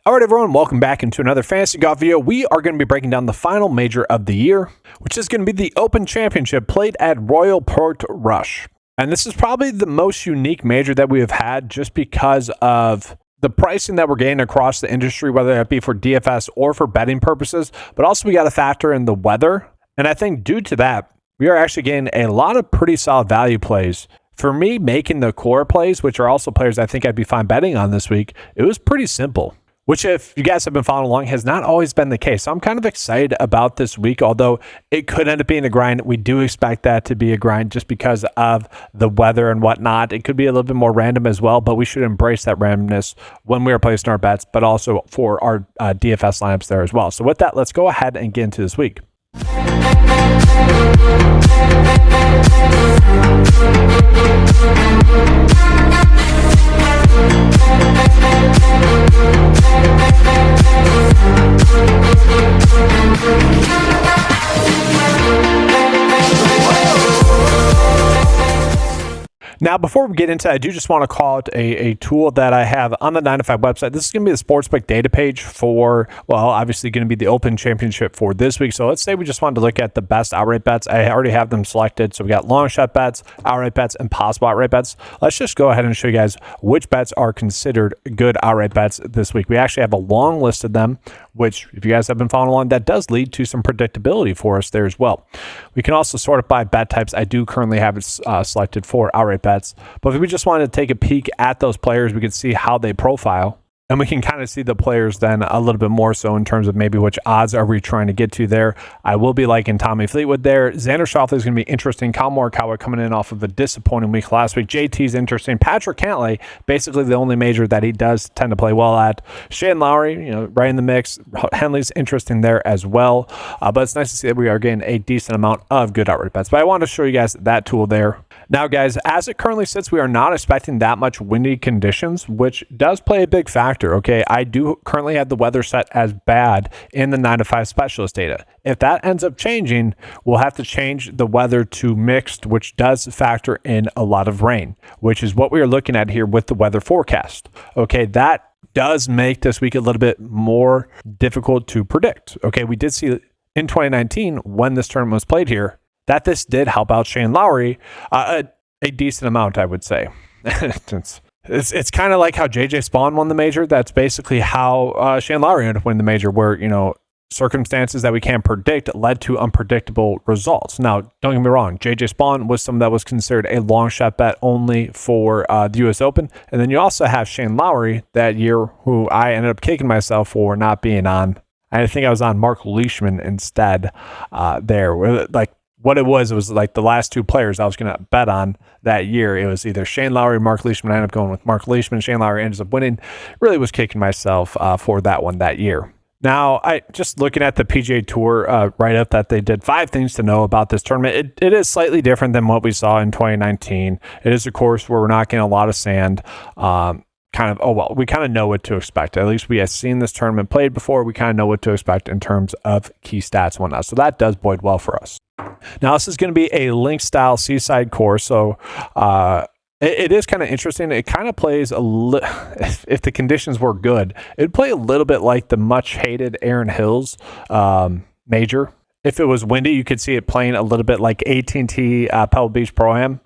All right, everyone, welcome back into another Fantasy Golf video. We are going to be breaking down the final major of the year, which is going to be the Open Championship played at Royal Portrush. And this is probably the most unique major that we have had just because of the pricing that we're getting across the industry, whether that be for DFS or for betting purposes. But also we got to factor in the weather. And I think due to that, we are actually getting a lot of pretty solid value plays. For me, making the core plays, which are also players I think I'd be fine betting on this week, it was pretty simple. Which, if you guys have been following along, has not always been the case. So I'm kind of excited about this week, although it could end up being a grind. We do expect that to be a grind just because of the weather and whatnot. It could be a little bit more random as well, but we should embrace that randomness when we are placing our bets, but also for our DFS lineups there as well. So with that, let's go ahead and get into this week. Now, before we get into it, I do just want to call it a tool that I have on the 9 to 5 website. This is going to be the sportsbook data page for, well, obviously going to be the Open Championship for this week. So let's say we just wanted to look at the best outright bets. I already have them selected. So we got long shot bets, outright bets, and possible outright bets. Let's just go ahead and show you guys which bets are considered good outright bets this week. We actually have a long list of them, which if you guys have been following along, that does lead to some predictability for us there as well. We can also sort it by bet types. I do currently have it selected for outright bets. But if we just wanted to take a peek at those players, we could see how they profile. And we can kind of see the players then a little bit more so in terms of maybe which odds are we trying to get to there. I will be liking Tommy Fleetwood there. Xander Schauffele is going to be interesting. Kyle Morikawa coming in off of a disappointing week last week. JT's interesting. Patrick Cantlay, basically the only major that he does tend to play well at. Shane Lowry, right in the mix. Henley's interesting there as well. But it's nice to see that we are getting a decent amount of good outright bets. But I wanted to show you guys that tool there. Now, guys, as it currently sits, we are not expecting that much windy conditions, which does play a big factor, okay? I do currently have the weather set as bad in the 9 to 5 specialist data. If that ends up changing, we'll have to change the weather to mixed, which does factor in a lot of rain, which is what we are looking at here with the weather forecast, okay? That does make this week a little bit more difficult to predict, okay? We did see in 2019, when this tournament was played here, that this did help out Shane Lowry a decent amount, I would say. It's kind of like how JJ Spawn won the major. That's basically how Shane Lowry ended up winning the major, where, circumstances that we can't predict led to unpredictable results. Now, don't get me wrong, JJ Spawn was someone that was considered a long shot bet only for the US Open. And then you also have Shane Lowry that year, who I ended up kicking myself for not being on. I think I was on Mark Leishman instead there. What it was like the last two players I was going to bet on that year. It was either Shane Lowry or Mark Leishman. I ended up going with Mark Leishman. Shane Lowry ends up winning. Really was kicking myself for that one that year. Now, I just looking at the PGA Tour write-up that they did, 5 things to know about this tournament. It is slightly different than what we saw in 2019. It is a course where we're not getting a lot of sand. We kind of know what to expect. At least we have seen this tournament played before. We kind of know what to expect in terms of key stats and whatnot. So that does bode well for us. Now, this is going to be a link style seaside course. So it is kind of interesting. It kind of plays if the conditions were good, it'd play a little bit like the much hated Aaron Hills major. If it was windy, you could see it playing a little bit like AT&T Pebble Beach Pro-Am,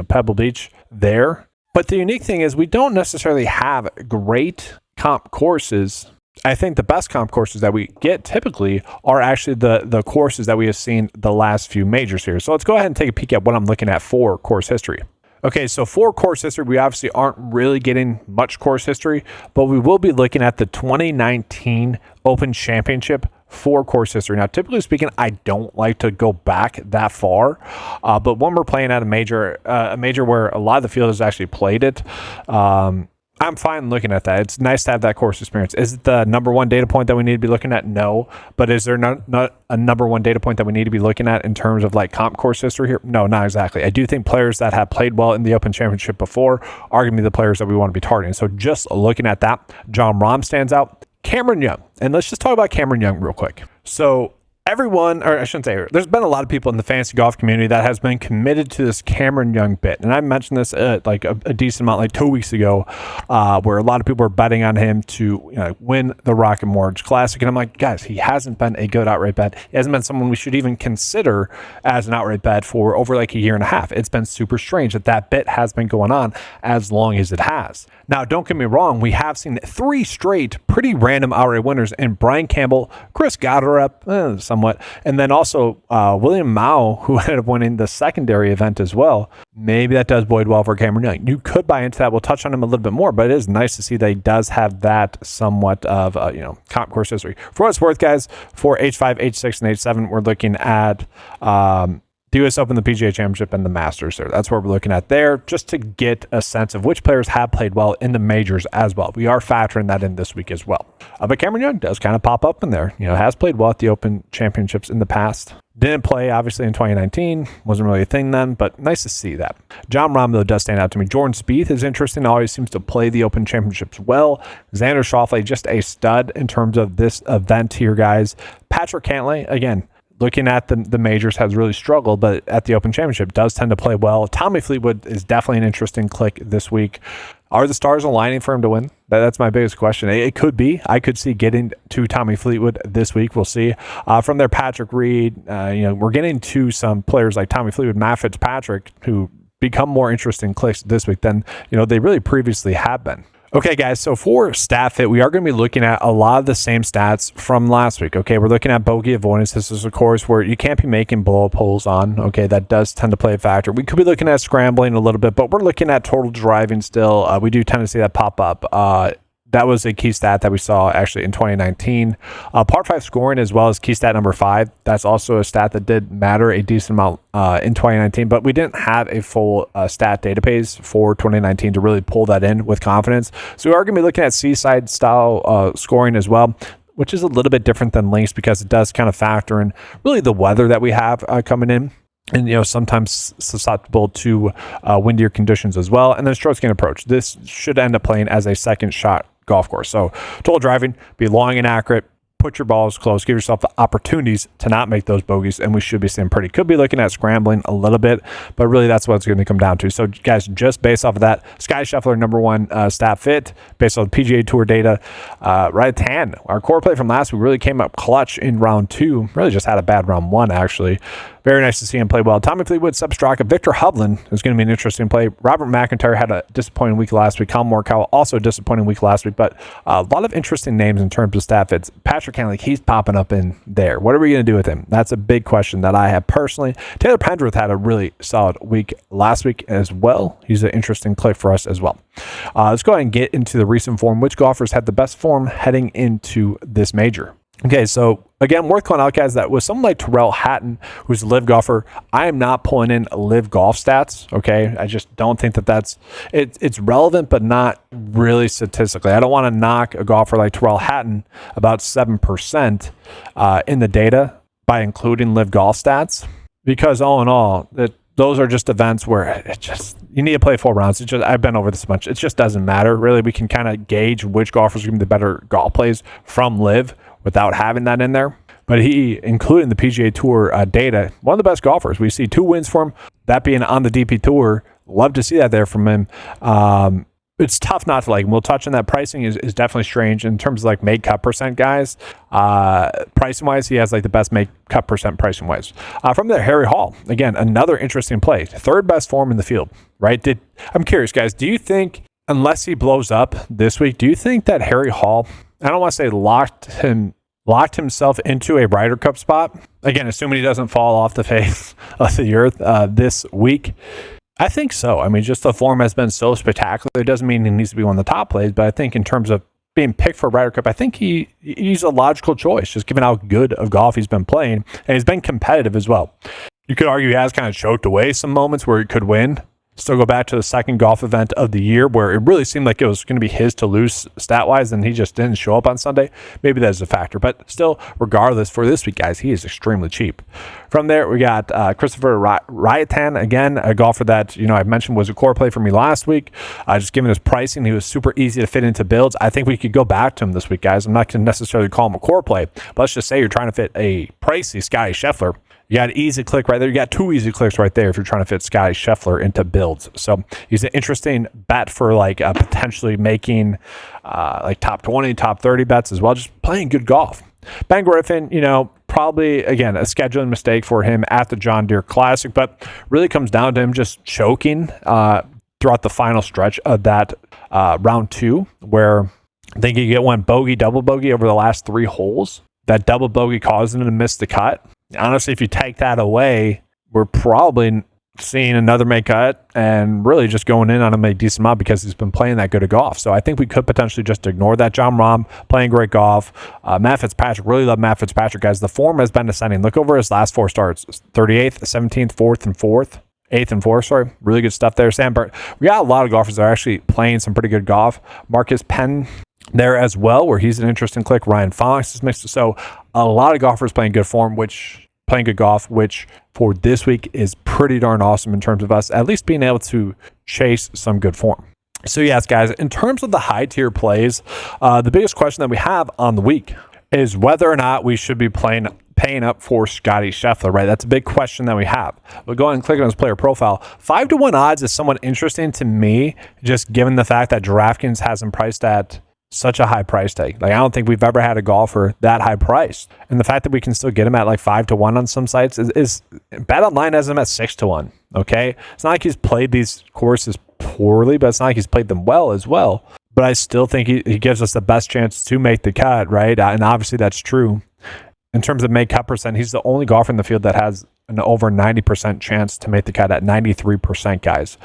Pebble Beach there. But the unique thing is we don't necessarily have great comp courses. I think the best comp courses that we get typically are actually the courses that we have seen the last few majors here. So let's go ahead and take a peek at what I'm looking at for course history. Okay, so for course history, we obviously aren't really getting much course history, but we will be looking at the 2019 Open Championship for course history. Now, typically speaking, I don't like to go back that far, but when we're playing at a major where a lot of the field has actually played it, I'm fine looking at that. It's nice to have that course experience. Is it the number one data point that we need to be looking at? No. But is there not a number one data point that we need to be looking at in terms of like comp course history here? No, not exactly. I do think players that have played well in the Open Championship before are going to be the players that we want to be targeting. So just looking at that, Jon Rahm stands out. Cameron Young. And let's just talk about Cameron Young real quick. So everyone, or I shouldn't say, there's been a lot of people in the fantasy golf community that has been committed to this Cameron Young bit. And I mentioned this like a decent amount, like 2 weeks ago, where a lot of people were betting on him to win the Rocket Mortgage Classic. And I'm like, guys, he hasn't been a good outright bet. He hasn't been someone we should even consider as an outright bet for over like a year and a half. It's been super strange that bit has been going on as long as it has. Now, don't get me wrong, we have seen 3 straight pretty random outright winners in Brian Campbell, Chris Gotterup, somewhat, and then also William Mao, who ended up winning the secondary event as well. Maybe that does bode well for Cameron Young. You could buy into that. We'll touch on him a little bit more, but it is nice to see that he does have that somewhat of comp course history. For what it's worth, guys, for H5, H6, and H7, we're looking at the U.S. Open, the PGA Championship, and the Masters there. That's what we're looking at there, just to get a sense of which players have played well in the majors as well. We are factoring that in this week as well. But Cameron Young does kind of pop up in there. Has played well at the Open Championships in the past. Didn't play, obviously, in 2019. Wasn't really a thing then, but nice to see that. John Rahm, though, does stand out to me. Jordan Spieth is interesting. Always seems to play the Open Championships well. Xander Schauffele, just a stud in terms of this event here, guys. Patrick Cantlay, again, looking at the majors, has really struggled, but at the Open Championship does tend to play well. Tommy Fleetwood is definitely an interesting click this week. Are the stars aligning for him to win? That's my biggest question. It could be. I could see getting to Tommy Fleetwood this week. We'll see. From there, Patrick Reed, we're getting to some players like Tommy Fleetwood, Matt Fitzpatrick, who become more interesting clicks this week than they really previously have been. Okay, guys, so for StatFit, we are going to be looking at a lot of the same stats from last week. Okay, we're looking at bogey avoidance. This is, of course, where you can't be making blow-up holes on. Okay, that does tend to play a factor. We could be looking at scrambling a little bit, but we're looking at total driving still. We do tend to see that pop up. That was a key stat that we saw actually in 2019. Par 5 scoring as well as key stat number 5. That's also a stat that did matter a decent amount in 2019, but we didn't have a full stat database for 2019 to really pull that in with confidence. So we are going to be looking at seaside style scoring as well, which is a little bit different than links because it does kind of factor in really the weather that we have coming in. And, sometimes susceptible to windier conditions as well. And then strokes gained approach. This should end up playing as a second shot golf course. So total driving, be long and accurate, put your balls close, give yourself the opportunities to not make those bogeys, and we should be seeing pretty. Could be looking at scrambling a little bit, but really that's what it's going to come down to. So guys, just based off of that, Sky Scheffler, number 1 stat fit, based on PGA Tour data, right at 10. Our core play from last week really came up clutch in round 2. Really just had a bad round 1, actually. Very nice to see him play well. Tommy Fleetwood, Sepp Straka, Victor Hovland is going to be an interesting play. Robert McIntyre had a disappointing week last week. Colin Morikawa also a disappointing week last week, but a lot of interesting names in terms of stat fits. Patrick Cantlay, he's popping up in there. What are we going to do with him? That's a big question that I have personally. Taylor Pendrith had a really solid week last week as well. He's an interesting click for us as well. Let's go ahead and get into the recent form. Which golfers had the best form heading into this major? Okay, so again, worth calling out, guys, that with someone like Terrell Hatton, who's a live golfer, I am not pulling in live golf stats, okay? I just don't think that it's relevant, but not really statistically. I don't want to knock a golfer like Terrell Hatton about 7% in the data by including live golf stats, because all in all, those are just events where you need to play 4 rounds. I've been over this much. It just doesn't matter. Really, we can kind of gauge which golfers are going to be the better golf plays from live without having that in there. But he, including the PGA Tour data, one of the best golfers. We see 2 wins for him, that being on the DP Tour. Love to see that there from him. It's tough not to like him. We'll touch on that. Pricing is definitely strange in terms of like make cut percent guys. Pricing wise, he has like the best make cut percent pricing wise. From there, Harry Hall, again, another interesting play. 3rd best form in the field, right? I'm curious, guys, do you think, unless he blows up this week, do you think that Harry Hall, I don't want to say locked himself into a Ryder Cup spot? Again, assuming he doesn't fall off the face of the earth this week. I think so. I mean, just the form has been so spectacular. It doesn't mean he needs to be one of the top plays, but I think in terms of being picked for Ryder Cup, I think he's a logical choice, just given how good of golf he's been playing, and he's been competitive as well. You could argue he has kind of choked away some moments where he could win, still go back to the second golf event of the year where it really seemed like it was going to be his to lose stat-wise, and he just didn't show up on Sunday. Maybe that's a factor. But still, regardless, for this week, guys, he is extremely cheap. From there, we got Christopher Raitan, again, a golfer that, I mentioned was a core play for me last week. Just given his pricing, he was super easy to fit into builds. I think we could go back to him this week, guys. I'm not going to necessarily call him a core play, but let's just say you're trying to fit a pricey Scotty Scheffler. You got an easy click right there. You got 2 easy clicks right there if you're trying to fit Scotty Scheffler into builds. So he's an interesting bet for potentially making top 20, top 30 bets as well. Just playing good golf. Ben Griffin, probably, again, a scheduling mistake for him at the John Deere Classic, but really comes down to him just choking throughout the final stretch of that round 2, where I think he went bogey, double bogey over the last 3 holes. That double bogey caused him to miss the cut. Honestly, if you take that away, we're probably seeing another make cut and really just going in on him a decent amount because he's been playing that good of golf. So I think we could potentially just ignore that. John Rahm playing great golf. Matt Fitzpatrick, really love Matt Fitzpatrick, guys. The form has been ascending. Look over his last 4 starts: 38th, 17th, 4th, and 4th. 8th and 4th, sorry. Really good stuff there. Sam Burton. We got a lot of golfers that are actually playing some pretty good golf. Marcus Penn there as well, where he's an interesting click. Ryan Fox is mixed. So a lot of golfers playing good golf, which for this week is pretty darn awesome in terms of us at least being able to chase some good form. So yes, guys, in terms of the high tier plays, the biggest question that we have on the week is whether or not we should be paying up for Scotty Scheffler, right? That's a big question that we have. We'll go ahead and click on his player profile. 5-1 odds is somewhat interesting to me, just given the fact that DraftKings has him priced at such a high price tag. I don't think we've ever had a golfer that high priced. And the fact that we can still get him at 5-1 on some sites is BetOnline has him at 6-1. Okay. It's not like he's played these courses poorly, but it's not like he's played them well as well. But I still think he gives us the best chance to make the cut, right? And obviously that's true. In terms of make cut percent, he's the only golfer in the field that has an over 90% chance to make the cut at 93%, guys.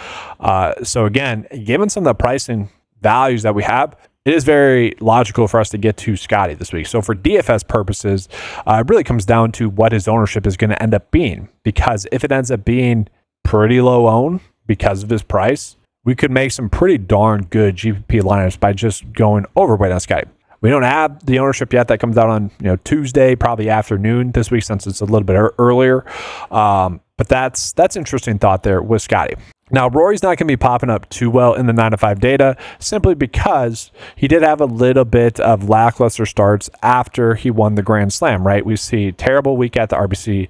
So again, given some of the pricing values that we have, it is very logical for us to get to Scotty this week. So for DFS purposes, it really comes down to what his ownership is going to end up being. Because if it ends up being pretty low owned because of his price, we could make some pretty darn good GPP lineups by just going overweight on Scotty. We don't have the ownership yet. That comes out on Tuesday, probably afternoon this week, since it's a little bit earlier. But that's interesting thought there with Scotty. Now, Rory's not going to be popping up too well in the 9-to-5 data simply because he did have a little bit of lackluster starts after he won the Grand Slam, right? We see terrible week at the RBC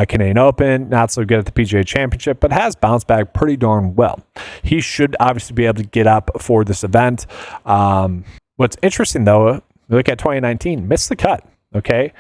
Canadian Open, not so good at the PGA Championship, but has bounced back pretty darn well. He should obviously be able to get up for this event. What's interesting, though, we look at 2019, missed the cut, okay?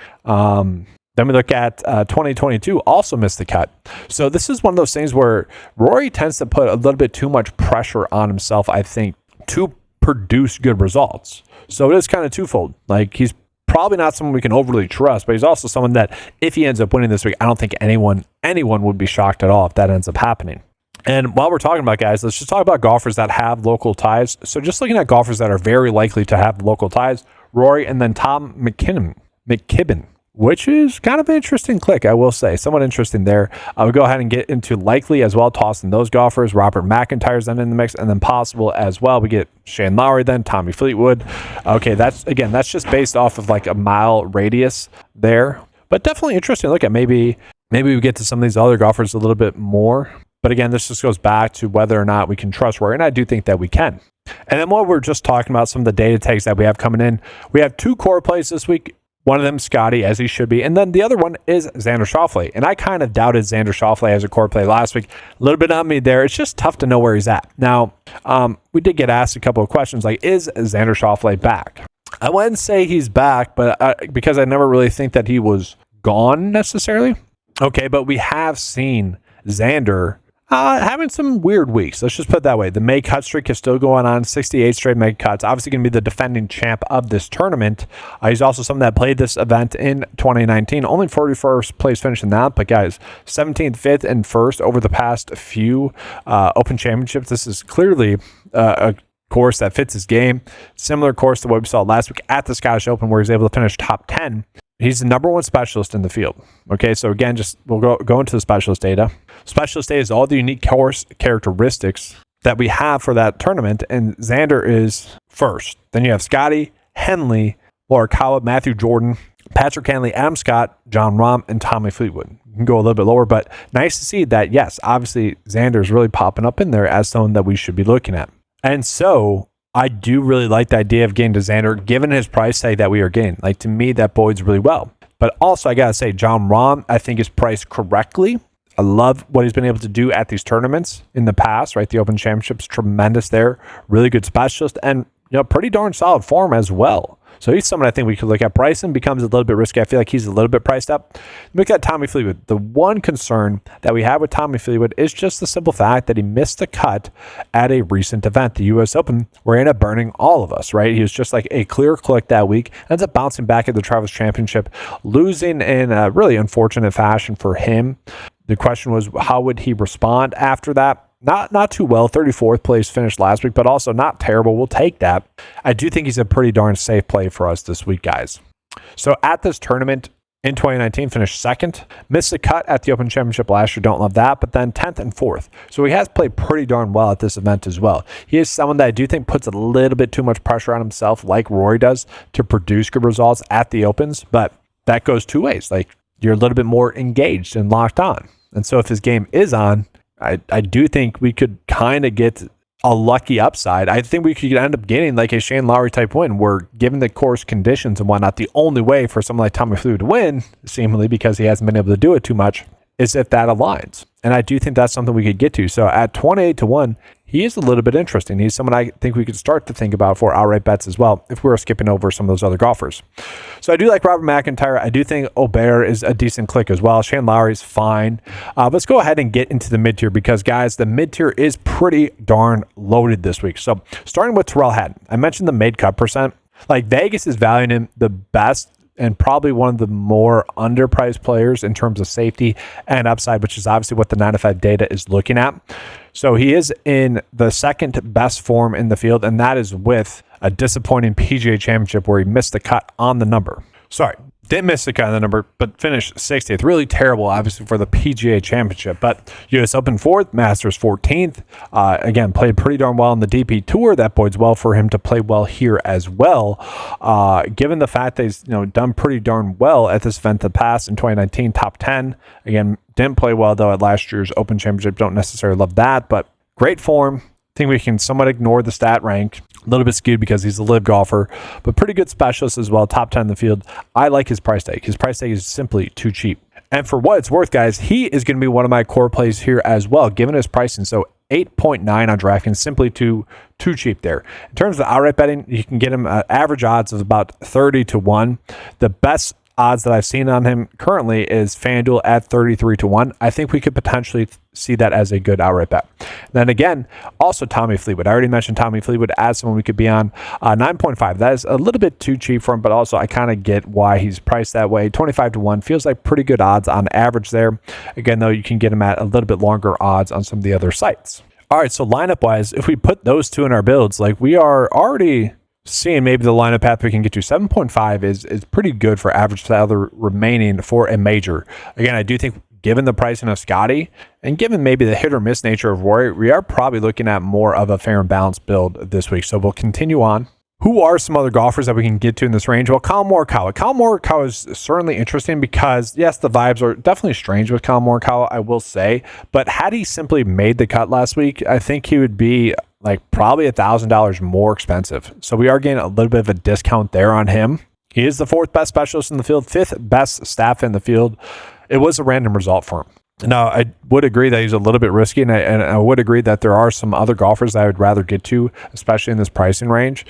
Then we look at 2022, also missed the cut. So this is one of those things where Rory tends to put a little bit too much pressure on himself, I think, to produce good results. So it is kind of twofold. He's probably not someone we can overly trust, but he's also someone that if he ends up winning this week, I don't think anyone would be shocked at all if that ends up happening. And while we're talking about guys, let's just talk about golfers that have local ties. So just looking at golfers that are very likely to have local ties, Rory and then Tom McKibben, which is kind of an interesting click, I will say. Somewhat interesting there. I would go ahead and get into likely as well, tossing those golfers. Robert McIntyre's then in the mix, and then possible as well. We get Shane Lowry then, Tommy Fleetwood. Okay, that's just based off of a mile radius there. But definitely interesting to look at. Maybe we get to some of these other golfers a little bit more. But again, this just goes back to whether or not we can trust Rory, and I do think that we can. And then while we're just talking about some of the data tags that we have coming in, we have 2 core plays this week. One of them, Scotty, as he should be. And then the other one is Xander Schauffele. And I kind of doubted Xander Schauffele as a core play last week. A little bit on me there. It's just tough to know where he's at. Now, we did get asked a couple of questions is Xander Schauffele back? I wouldn't say he's back, but because I never really think that he was gone necessarily. Okay, but we have seen Xander having some weird weeks. Let's just put it that way. The make cut streak is still going on. 68 straight make cuts. Obviously going to be the defending champ of this tournament. He's also someone that played this event in 2019. Only 41st place finish in that. But guys, 17th, 5th, and 1st over the past few Open Championships. This is clearly a course that fits his game. Similar course to what we saw last week at the Scottish Open, where he's able to finish top 10. He's the number one specialist in the field. Okay, so again, we'll go into the specialist data. Specialist data is all the unique course characteristics that we have for that tournament, and Xander is first. Then you have Scotty, Henley, Morikawa, Matthew Jordan, Patrick Cantlay, Adam Scott, Jon Rahm, and Tommy Fleetwood. You can go a little bit lower, but nice to see that, yes, obviously Xander is really popping up in there as someone that we should be looking at. And so I do really like the idea of getting to Xander, given his price tag that we are getting. Like, to me, that bodes really well. But also, I got to say, Jon Rahm, I think, is priced correctly. I love what he's been able to do at these tournaments in the past, right? The Open Championship's tremendous there. Really good specialist and, pretty darn solid form as well. So he's someone I think we could look at. Bryson becomes a little bit risky. I feel like he's a little bit priced up. Look at Tommy Fleetwood. The one concern that we have with Tommy Fleetwood is just the simple fact that he missed the cut at a recent event, the U.S. Open, where he ended up burning all of us, right? He was just like a clear click that week, ends up bouncing back at the Travelers Championship, losing in a really unfortunate fashion for him. The question was, how would he respond after that? Not too well. 34th place finish last week, but also not terrible. We'll take that. I do think he's a pretty darn safe play for us this week, guys. So at this tournament in 2019, finished second. Missed the cut at the Open Championship last year. Don't love that. But then 10th and 4th. So he has played pretty darn well at this event as well. He is someone that I do think puts a little bit too much pressure on himself, like Rory does, to produce good results at the Opens. But that goes two ways. Like, you're a little bit more engaged and locked on. And so if his game is on, I do think we could kind of get a lucky upside. I think we could end up getting like a Shane Lowry type win where, given the course conditions and whatnot, the only way for someone like Tommy Fleetwood to win, seemingly because he hasn't been able to do it too much, is if that aligns. And I do think that's something we could get to. So at 28-1, he is a little bit interesting. He's someone I think we could start to think about for outright bets as well if we were skipping over some of those other golfers. So I do like Robert McIntyre. I do think Aubert is a decent click as well. Shane Lowry is fine. Let's go ahead and get into the mid-tier because, guys, the mid-tier is pretty darn loaded this week. So starting with Tyrrell Hatton. I mentioned the made cut percent. Like, Vegas is valuing him the best and probably one of the more underpriced players in terms of safety and upside, which is obviously what the 9-to-5 data is looking at. So he is in the second best form in the field, and that is with a disappointing PGA Championship where he missed the cut on the number. Sorry, didn't miss the cut on the number, but finished 60th. Really terrible, obviously, for the PGA Championship. But U.S. Open 4th, Masters 14th. Again, played pretty darn well on the DP Tour. That bodes well for him to play well here as well. Given the fact that he's done pretty darn well at this event in the past in 2019, top 10. Again, didn't play well, though, at last year's Open Championship. Don't necessarily love that, but great form. Think we can somewhat ignore the stat rank. A little bit skewed because he's a live golfer, but pretty good specialist as well. Top 10 in the field. I like his price tag. His price tag is simply too cheap. And for what it's worth, guys, he is going to be one of my core plays here as well, given his pricing. So 8.9 on DraftKings, simply too cheap there. In terms of outright betting, you can get him at average odds of about 30-1. The best odds that I've seen on him currently is FanDuel at 33-1. I think we could potentially see that as a good outright bet. Then again, also Tommy Fleetwood. I already mentioned Tommy Fleetwood as someone we could be on. 9.5. That is a little bit too cheap for him, but also I kind of get why he's priced that way. 25-1 feels like pretty good odds on average there. Again, though, you can get him at a little bit longer odds on some of the other sites. All right, so lineup wise, if we put those two in our builds, like, we are already seeing maybe the lineup path we can get to. 7.5 is pretty good for average salary remaining for a major. Again, I do think, given the pricing of Scotty and given maybe the hit or miss nature of Rory, we are probably looking at more of a fair and balanced build this week. So we'll continue on. Who are some other golfers that we can get to in this range? Well, Collin Morikawa. Collin Morikawa is certainly interesting because, yes, the vibes are definitely strange with Collin Morikawa, I will say. But had he simply made the cut last week, I think he would be probably $1,000 more expensive. So we are getting a little bit of a discount there on him. He is the 4th best specialist in the field, 5th best staff in the field. It was a random result for him. Now, I would agree that he's a little bit risky, and I would agree that there are some other golfers that I would rather get to, especially in this pricing range.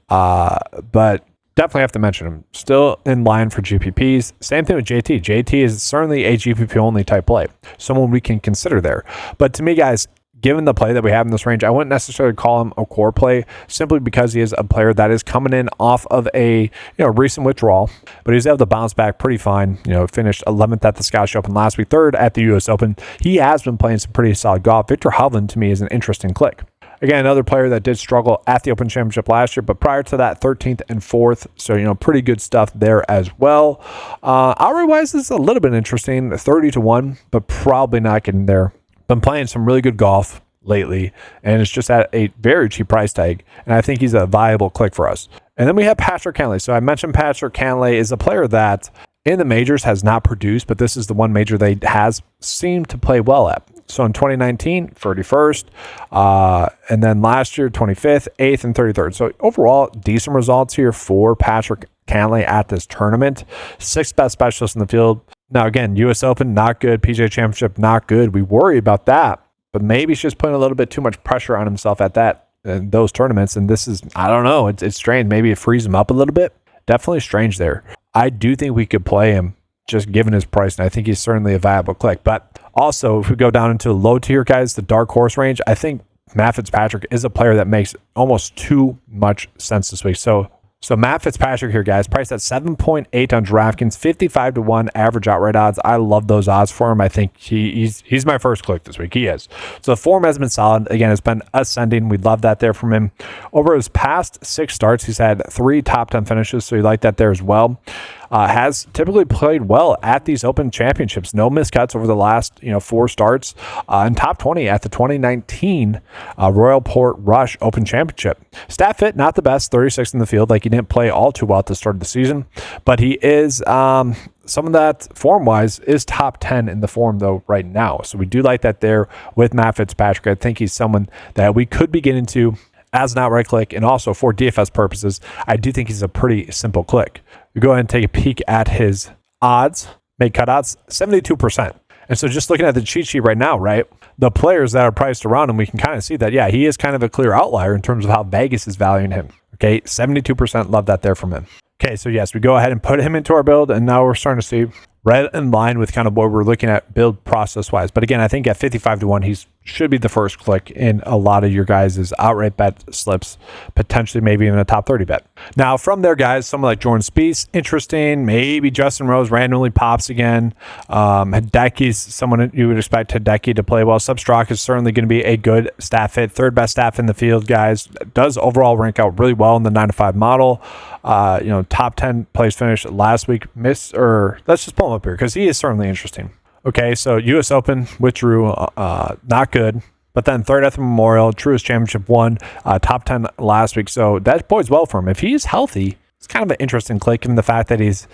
But definitely have to mention him. Still in line for GPPs. Same thing with JT. JT is certainly a GPP-only type play. Someone we can consider there. But to me, guys, given the play that we have in this range, I wouldn't necessarily call him a core play simply because he is a player that is coming in off of a recent withdrawal, but he's able to bounce back pretty fine. Finished 11th at the Scottish Open last week, 3rd at the U.S. Open. He has been playing some pretty solid golf. Victor Hovland, to me, is an interesting click. Again, another player that did struggle at the Open Championship last year, but prior to that, 13th and 4th. So, pretty good stuff there as well. Outright-wise, this is a little bit interesting. 30-1, but probably not getting there. Been playing some really good golf lately, and it's just at a very cheap price tag, and I think he's a viable click for us. And then we have Patrick Cantlay. So I mentioned Patrick Cantlay is a player that in the majors has not produced, but this is the one major they has seemed to play well at. So in 2019, 31st, and then last year, 25th, 8th, and 33rd. So overall, decent results here for Patrick Cantlay at this tournament. 6th best specialist in the field. Now again, U.S. Open, not good. PGA Championship, not good. We worry about that, but maybe he's just putting a little bit too much pressure on himself at those tournaments. And this is, I don't know, it's strange. Maybe it frees him up a little bit. Definitely strange there. I do think we could play him just given his price, and I think he's certainly a viable click. But also, if we go down into low tier guys, the dark horse range, I think Matt Fitzpatrick is a player that makes almost too much sense this week. So Matt Fitzpatrick here, guys, priced at 7.8 on DraftKings, 55-1 average outright odds. I love those odds for him. I think he's my first click this week. He is. So the form has been solid. Again, it's been ascending. We love that there from him. Over his past 6 starts, he's had 3 top 10 finishes, so you like that there as well. Has typically played well at these Open Championships. No miscuts over the last 4 starts. And top 20 at the 2019 Royal Portrush Open Championship. Stat fit, not the best, 36th in the field. Like, he didn't play all too well at the start of the season, but he is some of that form-wise is top 10 in the form though right now. So we do like that there with Matt Fitzpatrick. I think he's someone that we could be getting to as an outright click, and also for DFS purposes, I do think he's a pretty simple click. We go ahead and take a peek at his odds, make cut odds, 72%. And so just looking at the cheat sheet right now, right, the players that are priced around him, we can kind of see that, yeah, he is kind of a clear outlier in terms of how Vegas is valuing him. Okay, 72%, love that there from him. Okay, so yes, we go ahead and put him into our build, and now we're starting to see right in line with kind of what we're looking at build process-wise. But again, I think at 55-1, he should be the first click in a lot of your guys' outright bet slips, potentially maybe even a top 30 bet. Now, from there, guys, someone like Jordan Spieth, interesting. Maybe Justin Rose randomly pops again. Hideki's someone you would expect Hideki to play well. Substrack is certainly going to be a good stat fit. 3rd best staff in the field, guys. Does overall rank out really well in the 9-to-5 model. Top 10 place finish last week. Let's just pull him up here because he is certainly interesting. Okay, so U.S. Open withdrew, not good. But then 3rd at the Memorial, Truist Championship 1, top 10 last week. So that bodes well for him. If he's healthy, it's kind of an interesting click given the fact that he's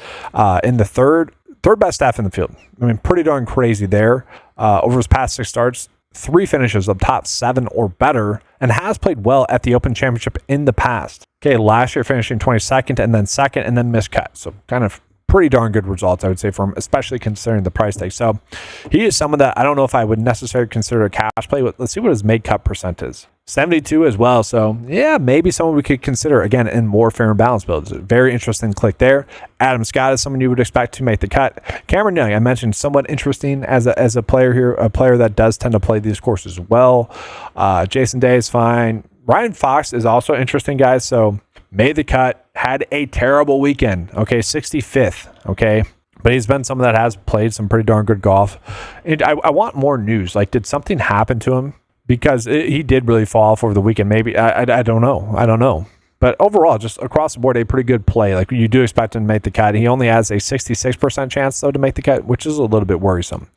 in the third best staff in the field. I mean, pretty darn crazy there. Over his past 6 starts, 3 finishes of top 7 or better, and has played well at the Open Championship in the past. Okay, last year finishing 22nd and then 2nd and then miscut. So kind of pretty darn good results, I would say, for him, especially considering the price tag. So he is someone that I don't know if I would necessarily consider a cash play. Let's see what his make cut percent is. 72 as well. So yeah, maybe someone we could consider again in more fair and balanced builds. Very interesting click there. Adam Scott is someone you would expect to make the cut. Cameron Young, I mentioned, somewhat interesting as a player here, a player that does tend to play these courses well. Jason Day is fine. Ryan Fox is also interesting, guys. So made the cut, had a terrible weekend. Okay, 65th. Okay, but he's been someone that has played some pretty darn good golf. And I want more news. Like, did something happen to him? Because he did really fall off over the weekend. Maybe I don't know. But overall, just across the board, a pretty good play. Like, you do expect him to make the cut. He only has a 66% chance, though, to make the cut, which is a little bit worrisome.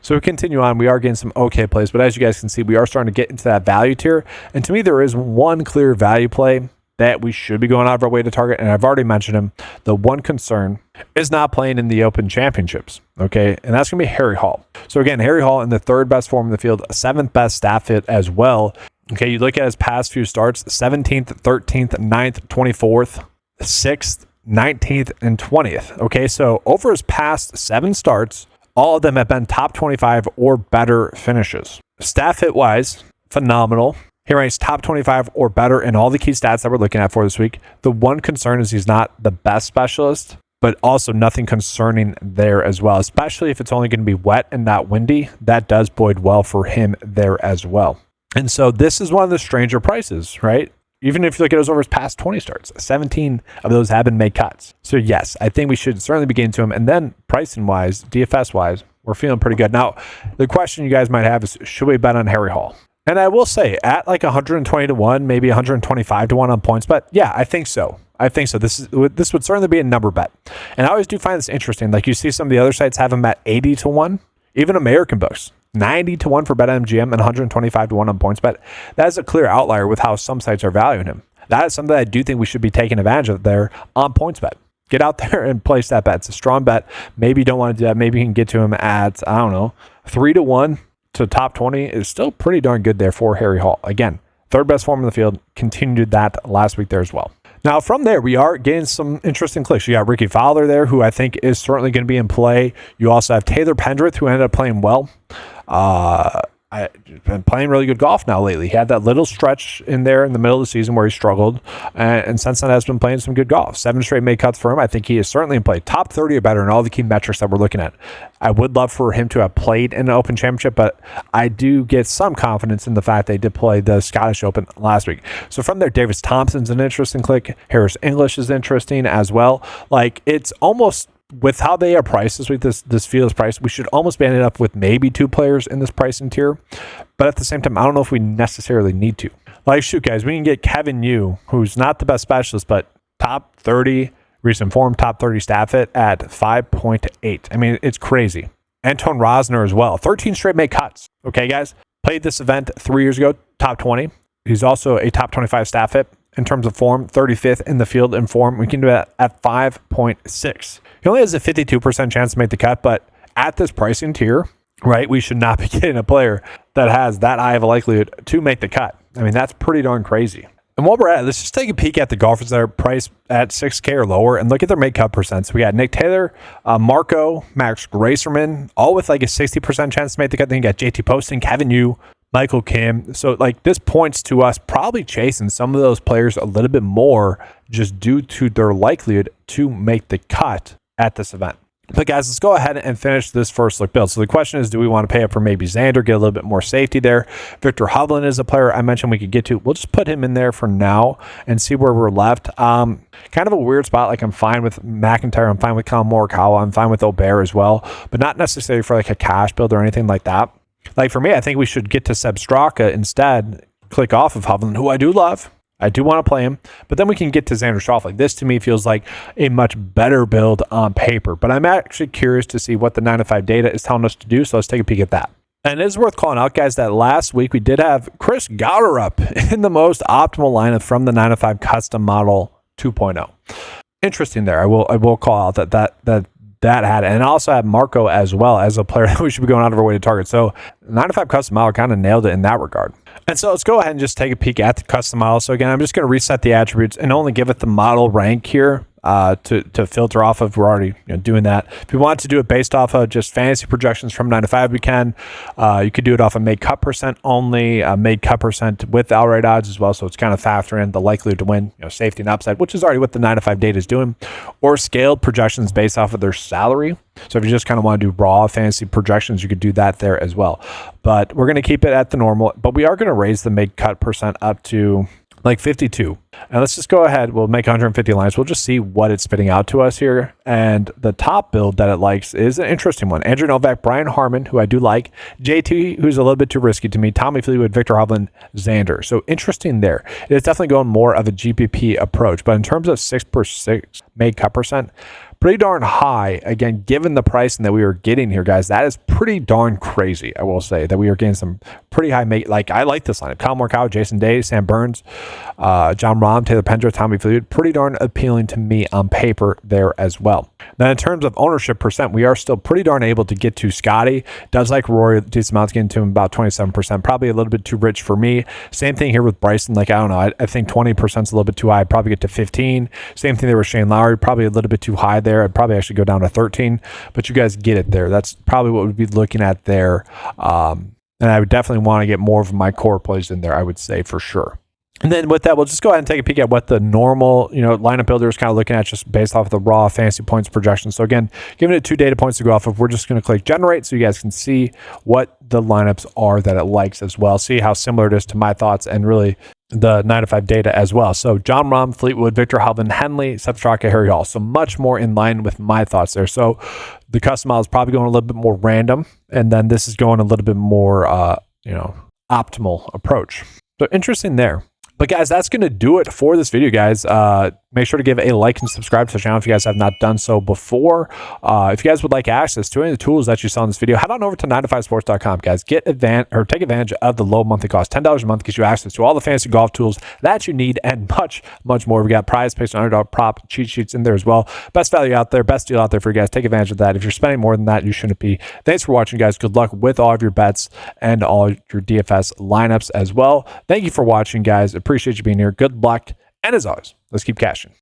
So we continue on. We are getting some okay plays. But as you guys can see, we are starting to get into that value tier. And to me, there is one clear value play that we should be going out of our way to target. And I've already mentioned him. The one concern is not playing in the Open Championships. Okay. And that's going to be Harry Hall. So again, Harry Hall in the 3rd best form in the field, 7th best staff fit as well. Okay. You look at his past few starts, 17th, 13th, 9th, 24th, 6th, 19th, and 20th. Okay. So over his past 7 starts, all of them have been top 25 or better finishes. Staff fit wise, phenomenal. He ranks top 25 or better in all the key stats that we're looking at for this week. The one concern is he's not the best specialist, but also nothing concerning there as well, especially if it's only going to be wet and not windy. That does bode well for him there as well. And so this is one of the stranger prices, right? Even if you look at his over his past 20 starts, 17 of those have been made cuts. So yes, I think we should certainly be getting to him. And then pricing wise, DFS wise, we're feeling pretty good. Now, the question you guys might have is, should we bet on Harry Hall? And I will say, at like 120 to 1, maybe 125 to 1 on points bet, yeah, I think so. This would certainly be a number bet. And I always do find this interesting. Like, you see some of the other sites have him at 80 to 1, even American books. 90 to 1 for BetMGM and 125 to 1 on points bet. That is a clear outlier with how some sites are valuing him. That is something that I do think we should be taking advantage of there on points bet. Get out there and place that bet. It's a strong bet. Maybe you don't want to do that. Maybe you can get to him at, I don't know, 3 to 1 to top 20 is still pretty darn good there for Harry Hall. Again, third best form in the field. Continued that last week there as well. Now, from there, we are getting some interesting clicks. You got Ricky Fowler there, who I think is certainly going to be in play. You also have Taylor Pendrith, who ended up playing well. I've been playing really good golf now lately. He had that little stretch in there in the middle of the season where he struggled, and since then has been playing some good golf. 7 straight made cuts for him. I think he is certainly in play. Top 30 or better in all the key metrics that we're looking at. I would love for him to have played in an Open Championship, but I do get some confidence in the fact they did play the Scottish Open last week. So from there, Davis Thompson's an interesting click. Harris English is interesting as well. Like, it's almost, with how they are priced this week, this field is priced, we should almost be ending up with maybe 2 players in this pricing tier. But at the same time, I don't know if we necessarily need to. Like, shoot, guys, we can get Kevin Yu, who's not the best specialist, but top 30 recent form, top 30 stat fit at 5.8. I mean, it's crazy. Anton Rosner as well. 13 straight made cuts. Okay, guys? Played this event 3 years ago, top 20. He's also a top 25 stat fit. In terms of form, 35th in the field in form. We can do that at 5.6. He only has a 52% chance to make the cut, but at this pricing tier, right, we should not be getting a player that has that high of a likelihood to make the cut. I mean, that's pretty darn crazy. And while we're at it, let's just take a peek at the golfers that are priced at 6K or lower and look at their make cut percents. We got Nick Taylor, Marco, Max Gracerman, all with like a 60% chance to make the cut. Then you got JT Poston, Kevin Yu, Michael Kim. So like, this points to us probably chasing some of those players a little bit more just due to their likelihood to make the cut at this event. But guys, let's go ahead and finish this first look build. So the question is, do we want to pay up for maybe Xander, get a little bit more safety there? Victor Hovland is a player I mentioned we could get to. We'll just put him in there for now and see where we're left. Kind of a weird spot. Like, I'm fine with McIntyre. I'm fine with Colin Morikawa. I'm fine with O'Bear as well, but not necessarily for like a cash build or anything like that. Like, for me, I think we should get to Seb Straka instead, click off of Hovland, who I do love. I do want to play him, but then we can get to Xander Schauffele. Like, this to me feels like a much better build on paper, but I'm actually curious to see what the 9-to-5 data is telling us to do, so let's take a peek at that. And it is worth calling out, guys, that last week we did have Chris Gotterup in the most optimal lineup from the 9-to-5 custom model 2.0. Interesting there. I will call out that had it. And I also have Marco as well as a player that we should be going out of our way to target. So 9-to-5 custom model kind of nailed it in that regard. And so let's go ahead and just take a peek at the custom model. So again, I'm just going to reset the attributes and only give it the model rank here to filter off of. We're already doing that. If you want to do it based off of just fantasy projections from 9-to-5, we can. You could do it off of made cut percent only, made cut percent with outright odds as well. So it's kind of factor in the likelihood to win, safety and upside, which is already what the 9-to-5 data is doing, or scaled projections based off of their salary. So if you just kind of want to do raw fantasy projections, you could do that there as well. But we're going to keep it at the normal, but we are going to raise the made cut percent up to like 52. And let's just go ahead. We'll make 150 lines. We'll just see what it's spitting out to us here. And the top build that it likes is an interesting one. Andrew Novak, Brian Harmon, who I do like. JT, who's a little bit too risky to me. Tommy Fleetwood, Victor Hovland, Xander. So interesting there. It is definitely going more of a GPP approach. But in terms of 6% made cut percent, pretty darn high. Again, given the pricing that we were getting here, guys, that is pretty darn crazy. I will say that we are getting some pretty high make. Like, I like this lineup. Colin Morikawa, Jason Day, Sam Burns, John Rahm, Taylor Pendrith, Tommy Fleetwood. Pretty darn appealing to me on paper there as well. Now, in terms of ownership percent, we are still pretty darn able to get to Scotty. Does like Rory, decent amounts, getting to him about 27%. Probably a little bit too rich for me. Same thing here with Bryson. Like, I don't know. I think 20% is a little bit too high. I'd probably get to 15. Same thing there with Shane Lowry. Probably a little bit too high there. I'd probably actually go down to 13. But you guys get it there. That's probably what we'd be looking at there. And I would definitely want to get more of my core plays in there, I would say, for sure. And then with that, we'll just go ahead and take a peek at what the normal, lineup builder is kind of looking at just based off of the raw fantasy points projection. So again, giving it 2 data points to go off of, we're just going to click generate so you guys can see what the lineups are that it likes as well. See how similar it is to my thoughts and really the 9-to-5 data as well. So John Rahm, Fleetwood, Victor Hovland, Henley, Seb Straka, Harry Hall. So much more in line with my thoughts there. So the custom model is probably going a little bit more random. And then this is going a little bit more, optimal approach. So interesting there. But guys, that's going to do it for this video, guys. Make sure to give a like and subscribe to the channel if you guys have not done so before. If you guys would like access to any of the tools that you saw in this video, head on over to 9to5sports.com, guys. Take advantage of the low monthly cost. $10 a month gives you access to all the fantasy golf tools that you need and much, much more. We got PrizePicks and Underdog prop cheat sheets in there as well. Best value out there, best deal out there for you guys. Take advantage of that. If you're spending more than that, you shouldn't be. Thanks for watching, guys. Good luck with all of your bets and all your DFS lineups as well. Thank you for watching, guys. Appreciate you being here. Good luck. And as always, let's keep cashing.